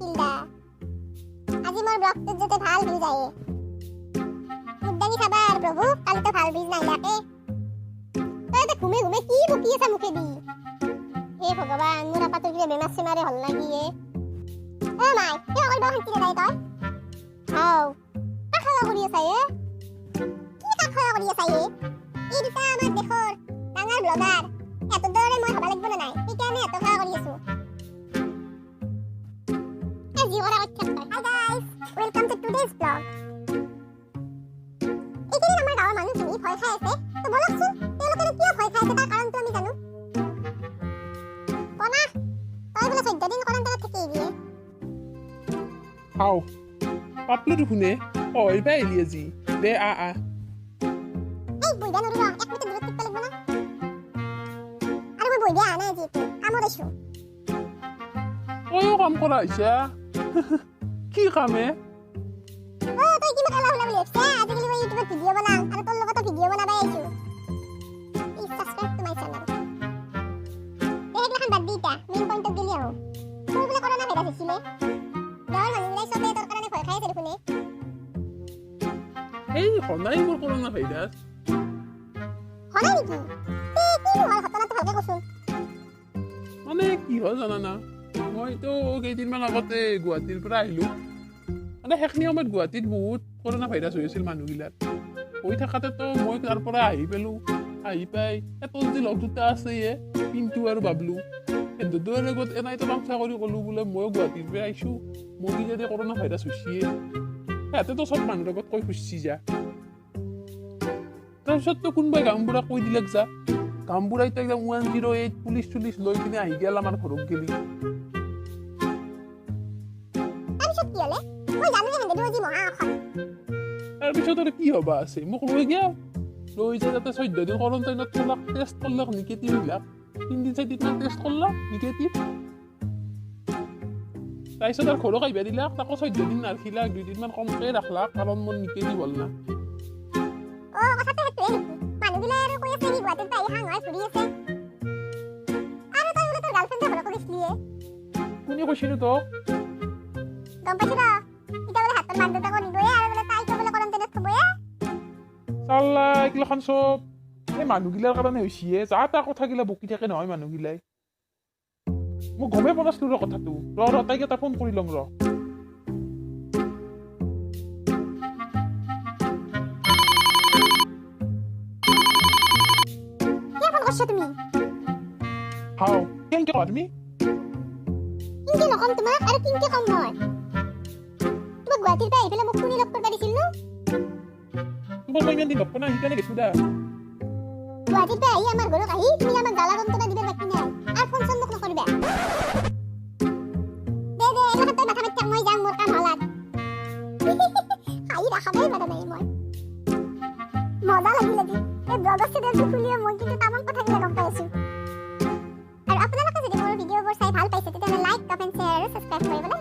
কিলদা আজি মোৰ ব্লগটোত যাতে ভাল ভিউ যায় উদ্দানি খাবা আৰু প্ৰভু কালি তো ভাল ভিউ নাইলাকে তই তো ঘুমে ঘুমে কি বকি আছা মুখে দি হে ভগৱান মোৰ আপাটোৰ কিবা বেমাৰ চেমাৰে হল না কি এ মাই কিয় কৰিব শান্তি নাই তই হাও কাখলা কৰি আছা কি কাখলা কৰি আছা এই দুটা আমাৰ দেশৰ ডাঙৰ ব্লগাৰ এত দৰে মই হবা লাগিব না নাই সেইকাৰণে এত কাখলা কৰি আছো Hi guys, welcome to today's vlog. এইখিনি আমাৰ গাঁৱৰ মানুহখিনি ভয় খাই আছে তো বলকচোন তেওঁলোকে কিয় ভয় খাই আছে তাৰ কাৰণটো আমি জানো কনা তই বোলে 14 দিন কোৱাৰেণ্টাইনত থাকি দিয়ে হাও পাপলু শুনে ওই বাইলি আজি দে আ এই বইদা নৰু এক মিনিট দূৰত টিকতে লাগব না আৰু মই বইদা আনা আজি কামত আইছো ওই কাম করা আইছা কি কামে তই কি মকলা হলা বুলি ভাবছা আজিকালি মই ইউটিউবত ভিডিও বনাও আৰু তোৰ লগতো ভিডিও বনাবাই আইছো please subscribe to my channel দেখলাখান বাদ দিটা মেইন পয়েন্টত গেলি আহো তোৰ বোলে কৰোনা ভাইৰাস হৈছিলে গাঁৱৰ মানুহবিলাক চবে তোৰ কাৰণে ভয় খাই আছে দেখোনে এই হনাই মোৰ করোনা ভাইরাস হনাই নেকি কি হল ঘটনাটো ভালকে কচোন মানে কি হল জানা না মই তো কেইদিনমান আগতে গুৱাহাটীৰ পৰা আহিলো মানে সেইখিনি সময়ত গুৱাহাটীত বহুত কৰোনা ভাইৰাস হৈ আছিল মানুহবিলাক হৈ থাকাতে তো মই তাৰ পৰা আহি পেলো আহি পাই তোৰ যে লগ দুটা আছে পিন্টু আৰু বাবলু কিন্তু দুটাৰ লগত এনাইতো বাংচা কৰি ক'লো বোলে মই গুৱাহাটীৰ পৰা আহিছো মোৰ যদি কৰোনা ভাইৰাস হৈছে সিহঁতে তো চব মানুহৰ লগত কৈ খুচি যা তাৰপিছত তো কোনোবাই গাঁওবুঢ়াক কৈ দিলাক যা গাঁওবুঢ়াই তো একদম 108 পুলিচ চুলিচ লৈ কিনে আহি গেল আমাৰ ঘৰত গেলি তাৰপিছত কি হলে মই জানো হেন্দে দুজি মহা অখন তাৰপিছত আৰু কি হবা আছে মোক লৈ গেল লৈ যায় যাতে 14 দিন কোৱাৰেণ্টাইনত থলাক টেষ্ট কৰলাক নিগেটিভ বিলাক 3 দিন 4 দিন টেষ্ট কৰলাক নিগেটিভ তাৰপিছত আৰু ঘৰক আহিবা দিলাক তাকো 14 দিন নাৰখিলাক 2 দিনমান কমকে ৰাখলাক কাৰণ মোৰ নিগেটিভ হ'ল না ও কথাটো হেতুৱে নেকি মানুহবিলাক আৰু কৈ আছে নি গুৱাহাটীত পাই হাং হয় ফুৰি আছে আৰু তই বোলে তোৰ গাৰ্লফ্ৰেণ্ডে ঘৰক কৰিছিলি কোনে কৈছিলো তোক গম পাইছো ৰ ইটা বোলে হাতৰ মান দুটা কৰি দিবয়ে আৰু বোলে তাইক বোলে কোৱাৰেণ্টাইনত থবয়ে চাল্লা এইগিলাখান চব এই মানুহগিলাৰ কাৰণে হৈছে যা তা কথাগিলা বকি থাকে নহয় মানুহগিলাই মই গমেই পোৱা নাছিলো ৰ কথাটো ৰ তাইক এটা ফোন কৰি লওঁ ৰ কিয় ফোন কৰিছা তুমি হাও কেনেকে কোৱা তুমি কিনকে নকম তোমাক আৰু কিনকে কম মই তোমাক গুৱাহাটীৰ পৰা আহি পেলাই মোক কোনে লগ কৰিব দিছিল নো তোমাক মই ইমান দিন লগ পোৱা নাই সেইকাৰণে গৈছো দা গুৱাহাটীৰ পৰা আহি আমাৰ ঘৰত আহি তুমি আমাক গালা ৰন্তনা দিবা বাকী নাই আৰু ফোন চোন মোক নকৰিবা দে এইমাখান তই মাথা মাতি মই যাম মোৰ কাম হলাক হাঁহি ৰাখাবই পাৰা নাই মই মজা লাগিল আজি এই ব্লগৰ চেনেলটো খুলিও মই কিন্তু তামাম কথাগিলা গম পাই আছো আৰু আপোনালোকে যদি মোৰ ভিডিঅ'বোৰ চাই ভাল পাইছে তেতিয়াহ'লে লাইক কমেণ্ট শ্বেয়াৰ আৰু ছাবস্ক্ৰাইব কৰিবলৈ